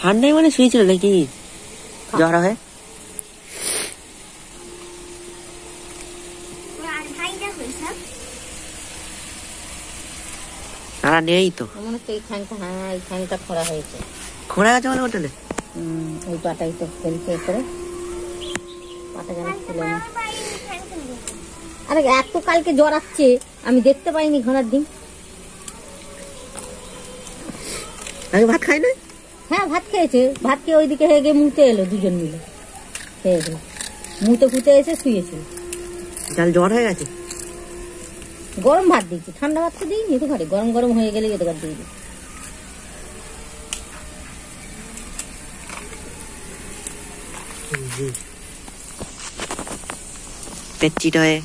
ঠান্ডায় মানে শুয়েছিল নাকি জ্বর হয়? সারা নেই তো মনে হচ্ছে এইখানটা, হ্যাঁ এইখানটা খোঁড়া হয়েছে। খোঁড়া গেছে মানে হোটেলে? ওই পাটাই তো ফেলছে করে পাটা যেন খুলে না। আরে এত কালকে জ্বর আসছে আমি দেখতে পাইনি ঘোড়ার ডিম। আগে ভাত খাই না? হ্যাঁ ভাত খেয়েছে, ভাত খেয়ে ওইদিকে হয়ে গিয়ে মুতে এলো, দুজন মিলে খেয়ে গেল, মুতে ফুতে এসে শুয়েছে। তাহলে জ্বর হয়ে গেছে। গরম ভাত দিয়েছি, ঠান্ডা ভাত তো দিইনি তো ঘরে, গরম গরম হয়ে গেলে এত ভাত দিয়ে দিই। পেট চিট হয়ে